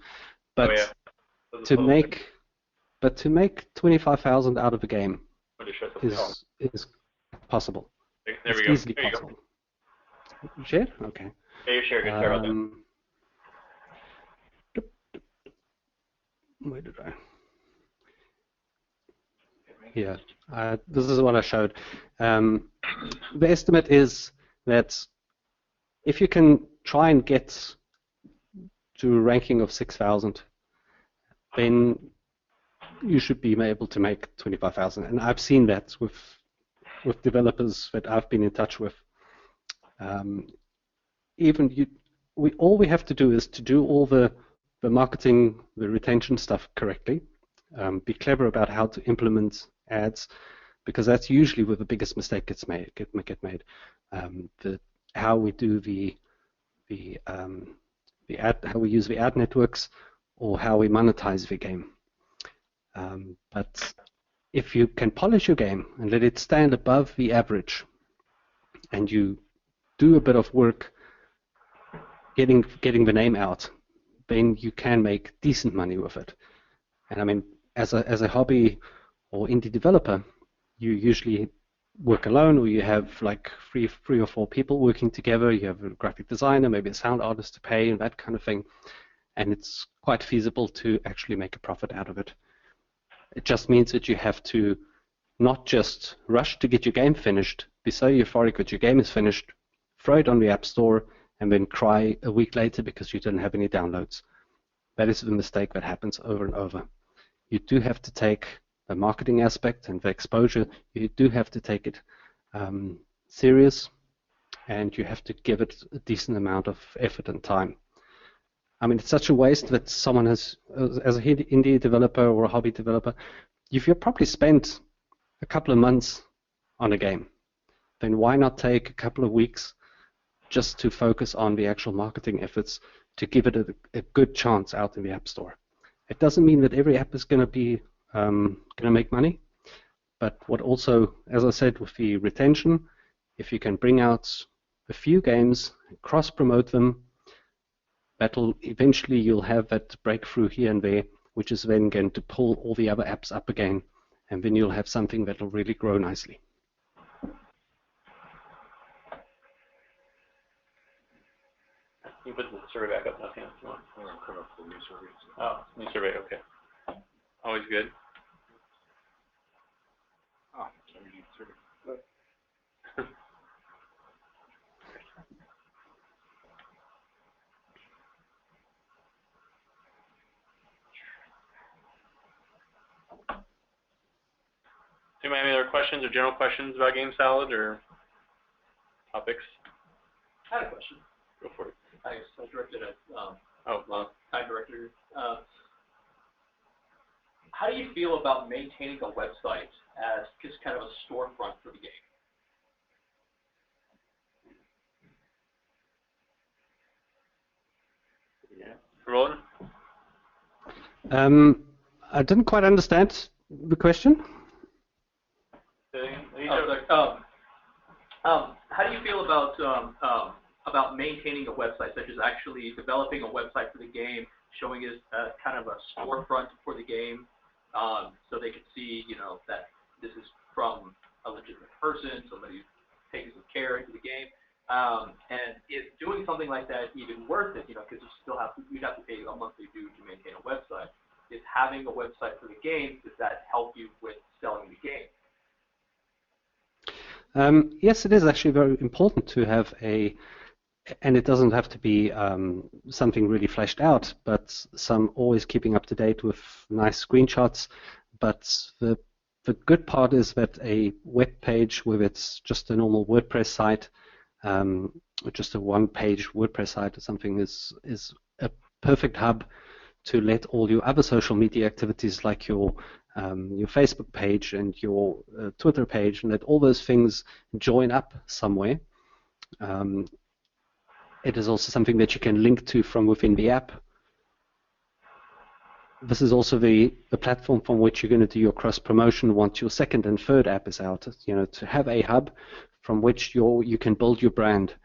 But to make 25,000 out of the game is possible. There we go. Easily possible. Shared? Okay. Yeah, you're sharing. Sorry about that. Where did I? Yeah, this is what I showed. The estimate is that if you can try and get to a ranking of 6,000, then you should be able to make 25,000. And I've seen that with developers that I've been in touch with. All we have to do is to do all the marketing, the retention stuff correctly. Be clever about how to implement ads, because that's usually where the biggest mistake gets made. How we do how we use the ad networks, or how we monetize the game. But if you can polish your game and let it stand above the average, and you do a bit of work getting the name out, then you can make decent money with it. And I mean, as a hobby or indie developer, you usually work alone, or you have like three or four people working together. You have a graphic designer, maybe a sound artist to pay, and that kind of thing. And it's quite feasible to actually make a profit out of it. It just means that you have to not just rush to get your game finished, be so euphoric that your game is finished, throw it on the App Store, and then cry a week later because you didn't have any downloads. That is the mistake that happens over and over. You do have to take the marketing aspect and the exposure, you do have to take it serious, and you have to give it a decent amount of effort and time. I mean, it's such a waste that someone has, as an indie developer or a hobby developer, if you've probably spent a couple of months on a game, then why not take a couple of weeks just to focus on the actual marketing efforts to give it a good chance out in the App Store? It doesn't mean that every app is going to be going to make money, but what also, as I said, with the retention, if you can bring out a few games, cross-promote them, that'll eventually you'll have that breakthrough here and there, which is then going to pull all the other apps up again, and then you'll have something that'll really grow nicely. You put the survey back up now, Sam. Oh, new survey, okay. Always good. Oh, sorry, new survey. Do you have any other questions or general questions about GameSalad or topics? I had a question. Go for it. I guess I directed at Hi, director. How do you feel about maintaining a website as just kind of a storefront for the game? Yeah. Roland? I didn't quite understand the question. How do you feel about maintaining a website, such as actually developing a website for the game, showing it as kind of a storefront for the game, so they could see, that this is from a legitimate person, somebody who's taking some care into the game, and is doing something like that even worth it? Because you'd have to pay a monthly due to maintain a website. Is having a website for the game, does that help you with selling the game? Yes, it is actually very important to have and it doesn't have to be something really fleshed out, but some always keeping up to date with nice screenshots. But the good part is that a web page, whether it's just a normal WordPress site, or just a one-page WordPress site or something, is a perfect hub to let all your other social media activities, like your Facebook page and your Twitter page, and let all those things join up somewhere. It is also something that you can link to from within the app. This is also the platform from which you're going to do your cross promotion once your second and third app is out. To have a hub from which you can build your brand,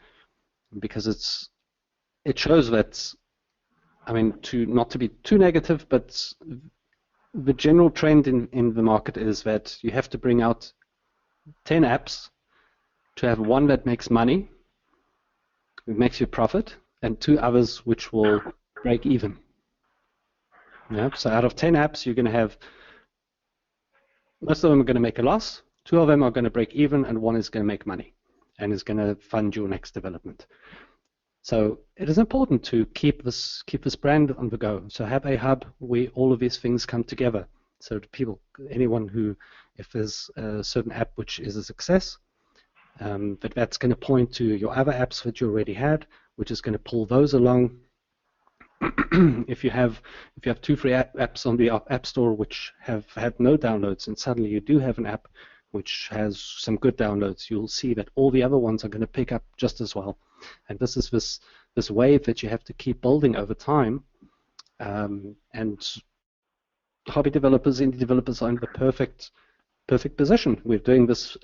because it shows that, I mean, not to be too negative, but the general trend in the market is that you have to bring out 10 apps to have one that makes money, it makes you profit, and 2 others which will break even. Yeah, so out of 10 apps, you're going to have, most of them are going to make a loss, 2 of them are going to break even, and 1 is going to make money and is going to fund your next development. So it is important to keep this brand on the go. So have a hub where all of these things come together. So anyone who, if there's a certain app which is a success, that's going to point to your other apps that you already had, which is going to pull those along. If you have 2 free apps on the App Store which have had no downloads, and suddenly you do have an app which has some good downloads, you'll see that all the other ones are going to pick up just as well. And this is this wave that you have to keep building over time. And hobby developers, indie developers are in the perfect position. We're doing this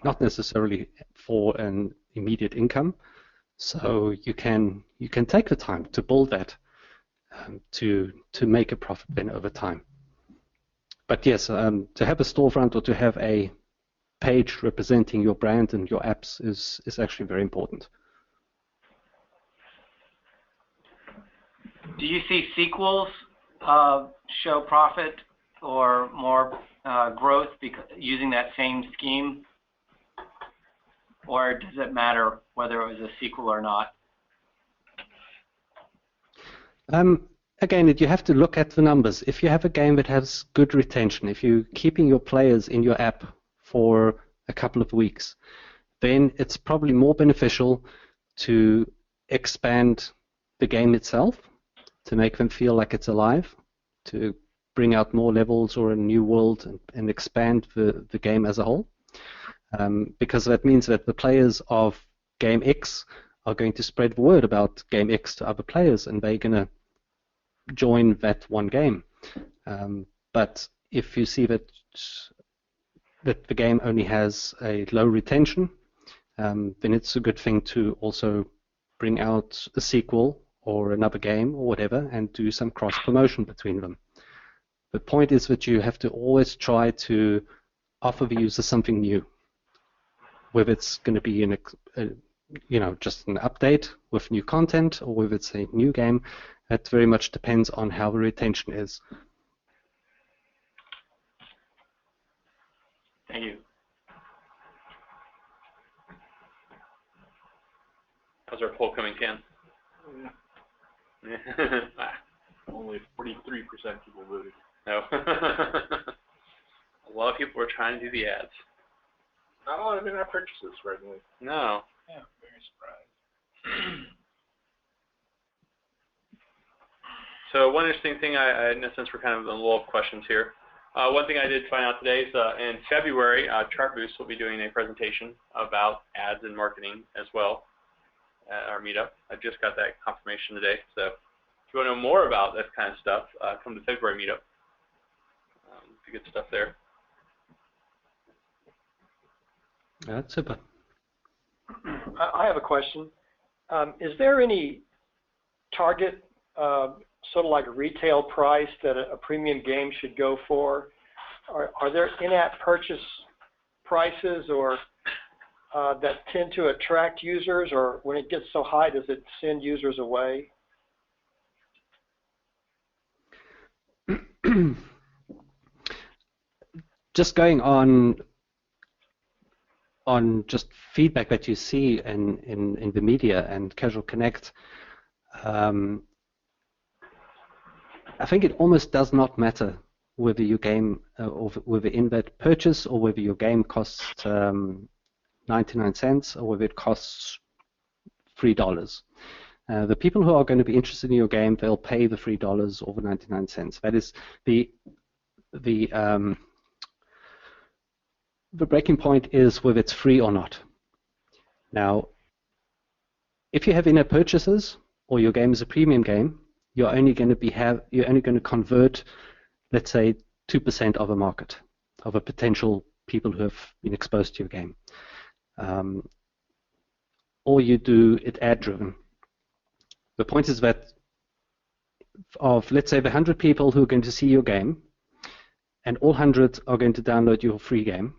not necessarily for an immediate income, so you can take the time to build that to make a profit then over time. But yes, to have a storefront or to have a page representing your brand and your apps is actually very important. Do you see sequels show profit or more growth using that same scheme? Or does it matter whether it was a sequel or not? again, you have to look at the numbers. If you have a game that has good retention, if you're keeping your players in your app for a couple of weeks, then it's probably more beneficial to expand the game itself, to make them feel like it's alive, to bring out more levels or a new world and expand the game as a whole. Because that means that the players of Game X are going to spread the word about Game X to other players, and they're going to join that one game. But if you see that the game only has a low retention, then it's a good thing to also bring out a sequel or another game or whatever and do some cross promotion between them. The point is that you have to always try to offer the user something new, whether it's going to be just an update with new content or whether it's a new game. That very much depends on how the retention is. Thank you. How's our poll coming, Ken? Only 43% people voted. No. A lot of people are trying to do the ads. Not a lot of in-app purchases, surprisingly. No. Yeah, very surprised. So one interesting thing, in a sense, we're kind of a little questions here. One thing I did find out today is in February, Chartboost will be doing a presentation about ads and marketing as well at our meetup. I just got that confirmation today. So if you want to know more about that kind of stuff, come to the February meetup. The good stuff there. That's super. I have a question. Is there any target sort of like a retail price that a premium game should go for? Are there in-app purchase prices or that tend to attract users, or when it gets so high, does it send users away? Just going on just feedback that you see in the media and Casual Connect, I think it almost does not matter whether your game, or whether in-that purchase, or whether your game costs 99 cents, or whether it costs $3. The people who are going to be interested in your game, they'll pay the $3 or the 99 cents. That is the breaking point is whether it's free or not. Now, if you have in-app purchases or your game is a premium game, you're only going to convert, let's say, 2% of a market, of a potential people who have been exposed to your game. Or you do it ad-driven. The point is that of, let's say, the 100 people who are going to see your game, and all 100 are going to download your free game,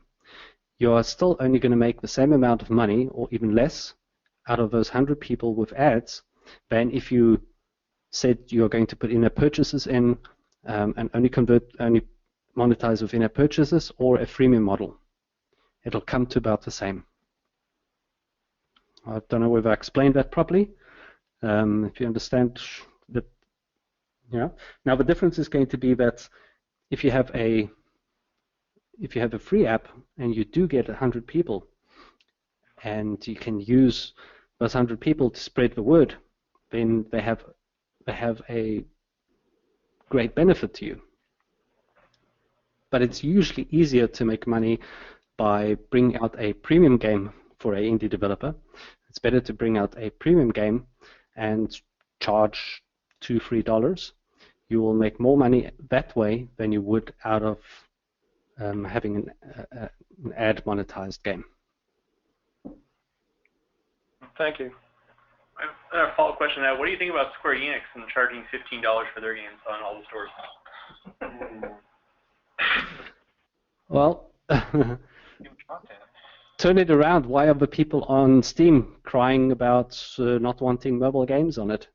you are still only going to make the same amount of money, or even less, out of those 100 people with ads, than if you said you're going to put in-app purchases in and only monetize with in-app purchases or a freemium model. It'll come to about the same. I don't know whether I explained that properly. If you understand that, Now the difference is going to be that if you have a free app and you do get 100 people, and you can use those 100 people to spread the word, then they have a great benefit to you. But it's usually easier to make money by bringing out a premium game for an indie developer. It's better to bring out a premium game and charge $2, $3. You will make more money that way than you would out of having an ad monetized game. Thank you. I have a follow-up question to that. What do you think about Square Enix and charging $15 for their games on all the stores? Well, turn it around. Why are the people on Steam crying about not wanting mobile games on it?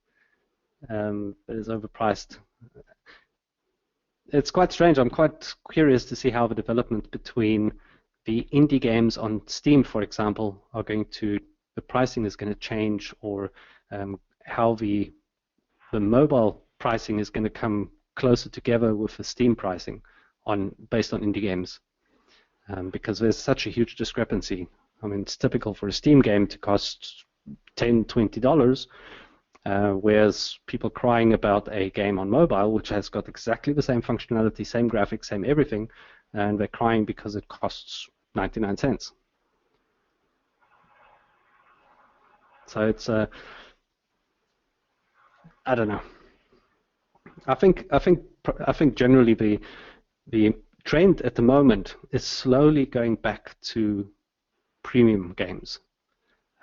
It is overpriced. It's quite strange. I'm quite curious to see how the development between the indie games on Steam, for example, the pricing is going to change, or how the mobile pricing is going to come closer together with the Steam pricing based on indie games, because there's such a huge discrepancy. I mean, it's typical for a Steam game to cost $10, $20, whereas people crying about a game on mobile which has got exactly the same functionality, same graphics, same everything, and they're crying because it costs 99 cents. So it's I don't know. I think generally the trend at the moment is slowly going back to premium games.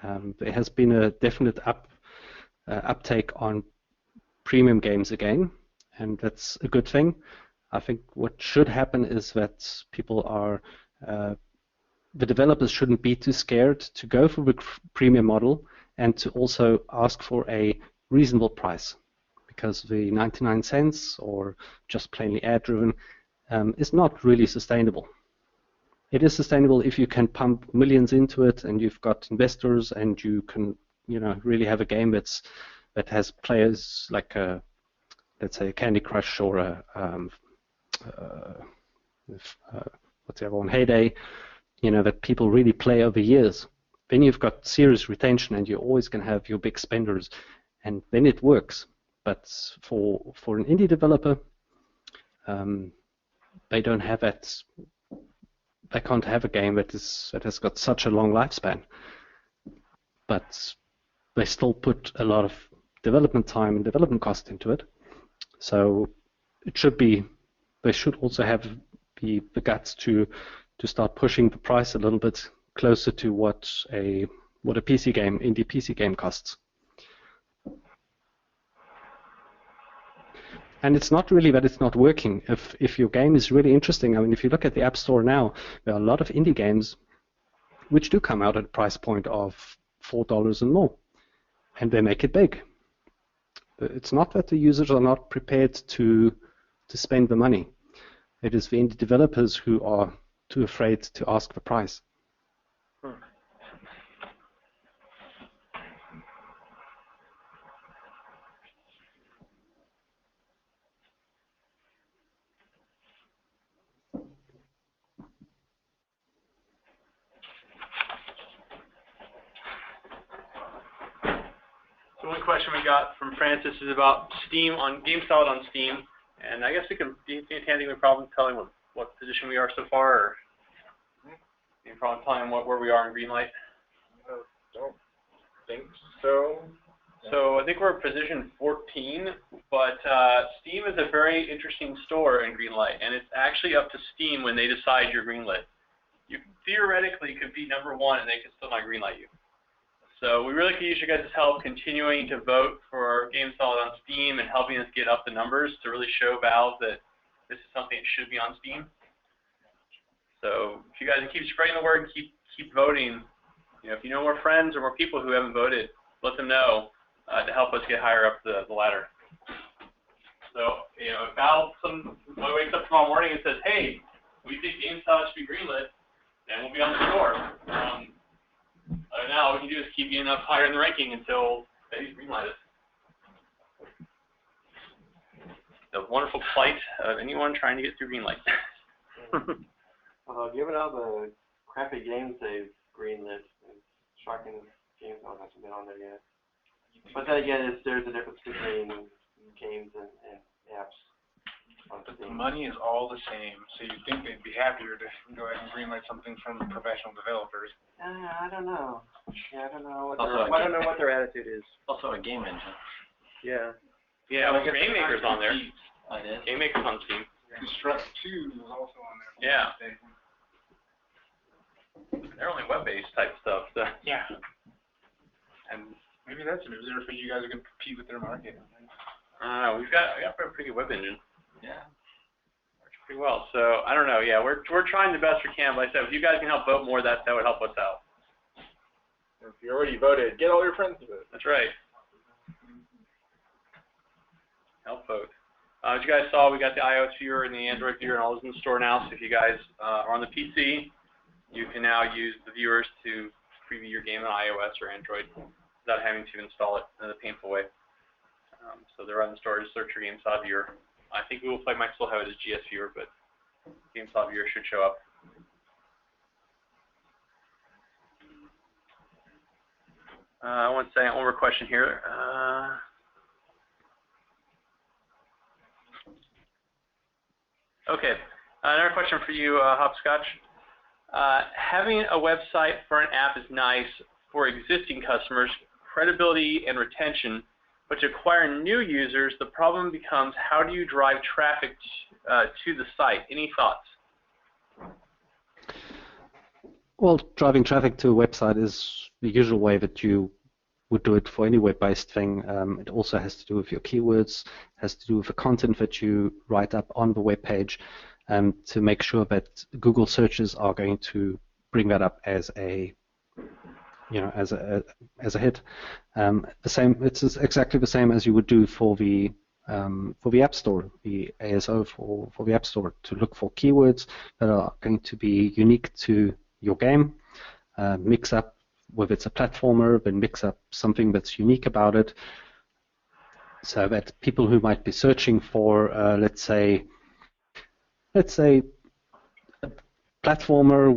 There has been a definite uptake on premium games again, and that's a good thing. I think what should happen is that the developers shouldn't be too scared to go for the premium model and to also ask for a reasonable price, because the 99 cents or just plainly ad-driven is not really sustainable. It is sustainable if you can pump millions into it and you've got investors and you can, really have a game that has players like let's say a Candy Crush or what's the other one, Heyday, that people really play over years. Then you've got serious retention and you're always going to have your big spenders, and then it works. But for an indie developer, they don't have that. They can't have a game that has got such a long lifespan. But they still put a lot of development time and development cost into it. So they should also have the guts to start pushing the price a little bit closer to what a indie PC game costs. And it's not really that it's not working. If your game is really interesting, I mean, if you look at the App Store now, there are a lot of indie games which do come out at a price point of $4 and more, and they make it big. It's not that the users are not prepared to spend the money. It is the indie developers who are too afraid to ask the price. So one question we got from Francis is about Steam on GameSalad on Steam, and I guess we can. Do you think we problem telling what position we are so far, or any problem telling where we are in Greenlight? I don't think so. So I think we're position 14, but Steam is a very interesting store in Greenlight, and it's actually up to Steam when they decide you're greenlit. You theoretically could be number 1, and they could still not greenlight you. So we really could use your guys' help continuing to vote for GameSalad on Steam and helping us get up the numbers to really show Valve that this is something that should be on Steam. So if you guys keep spreading the word and keep voting, if you know more friends or more people who haven't voted, let them know to help us get higher up the ladder. So if Valve wakes up tomorrow morning and says, "Hey, we think GameSalad should be greenlit," then we'll be on the store. Other than that, all we can do is keep getting up higher in the ranking until they greenlight us. The wonderful plight of anyone trying to get through Greenlight. Given all the crappy games they've greenlit, it's shocking GameSalad hasn't been on there yet. But then again, there's a difference between games and apps. But the money is all the same, so you'd think they'd be happier to go ahead and greenlight something from professional developers. I don't know. Yeah, I don't know what their attitude is. Also a game engine. Yeah. Yeah, well, Game Maker's on there. Oh, it is? Game Maker's on Steam. Construct 2 was also on there. Yeah. They're only web-based type stuff. So. Yeah. And maybe that's it. Maybe they're afraid you guys are going to compete with their market. we've got a pretty good web engine. Yeah. Works pretty well. So I don't know. Yeah, we're trying the best we can. But like I said, if you guys can help vote more, that would help us out. If you already voted, get all your friends to vote. That's right. Help vote. As you guys saw, we got the iOS viewer and the Android viewer and all those in the store now. So if you guys are on the PC, you can now use the viewers to preview your game on iOS or Android without having to install it in a painful way. So they're on the storage search for GameSalad viewer. I think Google Play might still have it as GS viewer, but GameSalad viewer should show up. One second, one more question here. Okay, another question for you, Hopscotch. Having a website for an app is nice for existing customers, credibility and retention, but to acquire new users, the problem becomes how do you drive traffic to the site? Any thoughts? Well, driving traffic to a website is the usual way that you would do it for any web-based thing. It also has to do with your keywords, has to do with the content that you write up on the web page, to make sure that Google searches are going to bring that up as a, as a hit. It's exactly the same as you would do for the App Store, the ASO for the App Store, to look for keywords that are going to be unique to your game, mix up, whether it's a platformer, then mix up something that's unique about it, so that people who might be searching for, let's say a platformer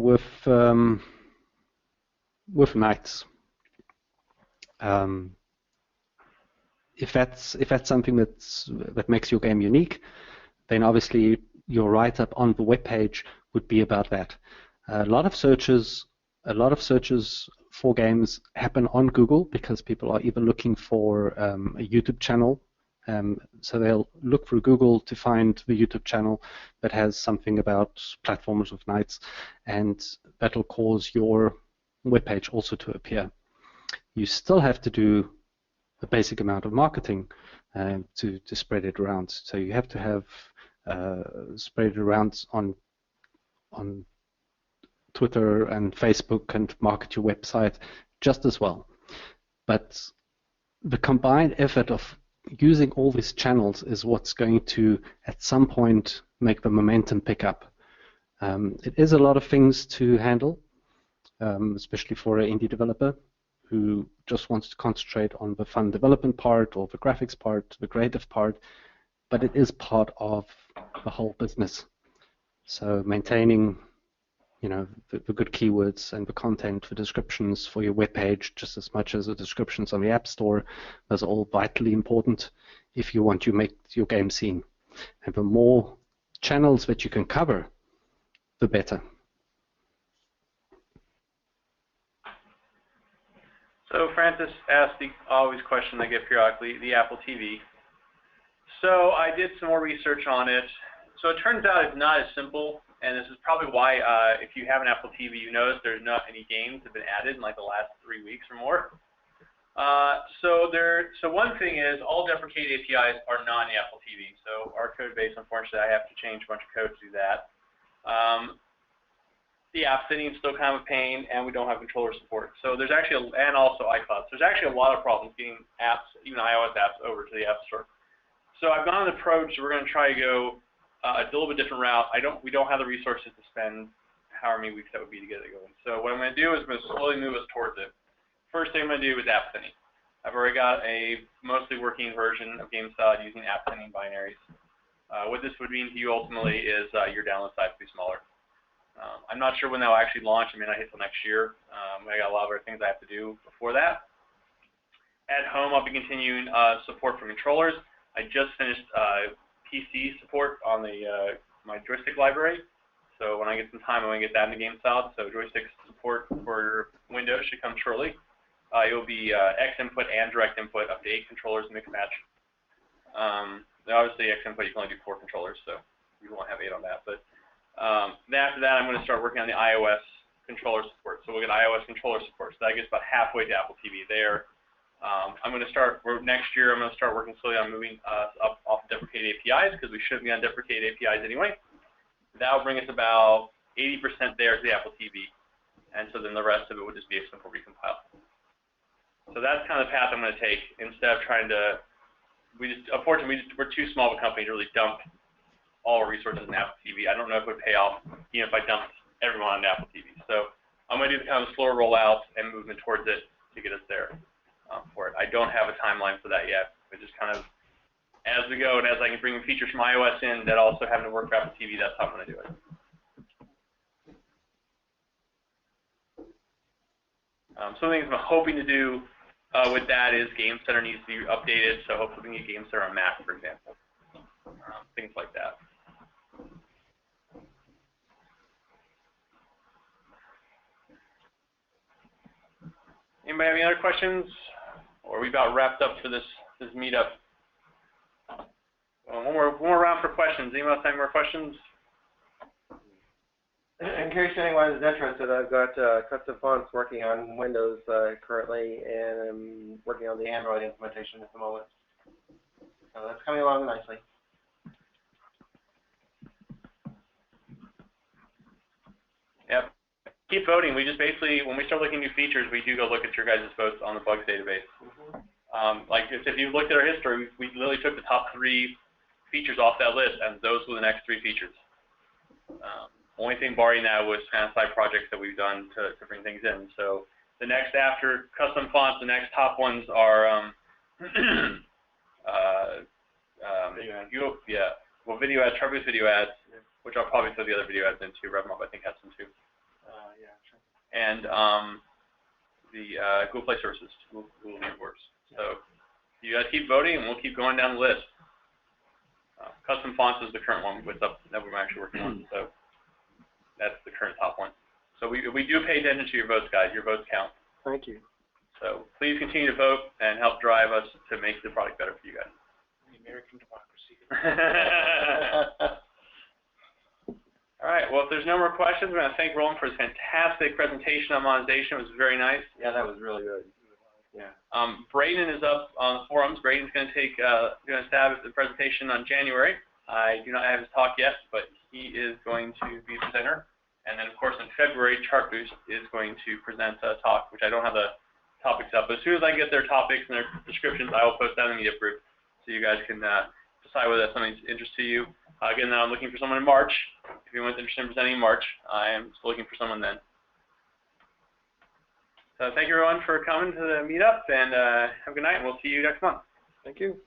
with knights. If that's something that makes your game unique, then obviously your write-up on the web page would be about that. A lot of searches for games happen on Google because people are either looking for a YouTube channel, so they'll look through Google to find the YouTube channel that has something about platformers with knights, and that'll cause your webpage also to appear. You still have to do a basic amount of marketing to spread it around. So you have to have spread it around on Twitter and Facebook and market your website just as well. But the combined effort of using all these channels is what's going to, at some point, make the momentum pick up. It is a lot of things to handle, especially for an indie developer who just wants to concentrate on the fun development part or the graphics part, the creative part, but it is part of the whole business. So maintaining the good keywords and the content, the descriptions for your web page, just as much as the descriptions on the App Store, those are all vitally important if you want to make your game seen. And the more channels that you can cover, the better. So Francis asked the always question I get periodically, the Apple TV. So I did some more research on it. So it turns out it's not as simple. And this is probably why, if you have an Apple TV, you notice there's not any games that have been added in like the last 3 weeks or more. So one thing is all deprecated APIs are not in the Apple TV. So our code base, unfortunately, I have to change a bunch of code to do that. The app setting is still kind of a pain, and we don't have controller support. So there's actually, and also iCloud. So there's actually a lot of problems getting apps, even iOS apps, over to the App Store. So I've gone an approach. We're going to try to go a little bit different route. We don't have the resources to spend however many weeks that would be to get it going. So what I'm going to do is I'm going to slowly move us towards it. First thing I'm going to do is app thinning. I've already got a mostly working version of GameSalad using app thinning binaries. What this would mean to you ultimately is your download size will be smaller. I'm not sure when that will actually launch. I mean, I hit till next year. I got a lot of other things I have to do before that. At home, I'll be continuing support for controllers. I just finished PC support on my joystick library. So when I get some time, I'm going to get that into GameSalad. So joystick support for Windows should come shortly. It will be X input and direct input, up to 8 controllers, mix match. Obviously, X input, you can only do 4 controllers, so you won't have 8 on that. But after that, I'm going to start working on the iOS controller support. So we'll get iOS controller support. So that gets about halfway to Apple TV there. I'm going to start, next year, I'm going to start working slowly on moving up off deprecated APIs, because we shouldn't be on deprecated APIs anyway. That will bring us about 80% there to the Apple TV. And so then the rest of it would just be a simple recompile. So that's kind of the path I'm going to take, instead of trying to, unfortunately, we're too small of a company to really dump all our resources in Apple TV. I don't know if it would pay off, even if I dumped everyone on Apple TV. So I'm going to do the kind of slower rollout and movement towards it to get us there. For it. I don't have a timeline for that yet. But just kind of as we go, and as I can bring features from iOS in that also happen to work for Apple TV, that's how I'm going to do it. Some things I'm hoping to do with that is GameCenter needs to be updated, so hopefully we can get GameCenter on Mac, for example. Things like that. Anybody have any other questions? Or are we about wrapped up for this meetup? One more round for questions. Anyone else have any more questions? In case anyone is interested, I've got custom fonts working on Windows currently, and I'm working on the Android implementation at the moment. So that's coming along nicely. Yep. Keep voting. We just basically, when we start looking at new features, we do go look at your guys' votes on the bugs database. Like if you looked at our history, we literally took the top 3 features off that list, and those were the next 3 features. Only thing barring that was kind of side projects that we've done to bring things in. So the next after custom fonts, the next top ones are video ads, Trevor's video ads, which I'll probably throw the other video ads into. RevMob I think has some too. Yeah, sure. And the Google Play Services, Google Keywords. So you guys keep voting, and we'll keep going down the list. Custom fonts is the current one that we're actually working on. So that's the current top one. So we do pay attention to your votes, guys. Your votes count. Thank you. So please continue to vote and help drive us to make the product better for you guys. The American democracy. All right. Well, if there's no more questions, we're going to thank Roland for his fantastic presentation on monetization. It was very nice. Yeah, that was really good. Yeah. Braden is up on the forums. Braden's going to take going to stab at the presentation on January. I do not have his talk yet, but he is going to be the presenter. And then, of course, in February, Chartboost is going to present a talk, which I don't have the topics up. But as soon as I get their topics and their descriptions, I will post that in the meetup group so you guys can decide whether that's something of interest to you. Again, I'm looking for someone in March. If anyone's interested in presenting in March, I am still looking for someone then. So thank you, everyone, for coming to the meetup, and have a good night, and we'll see you next month. Thank you.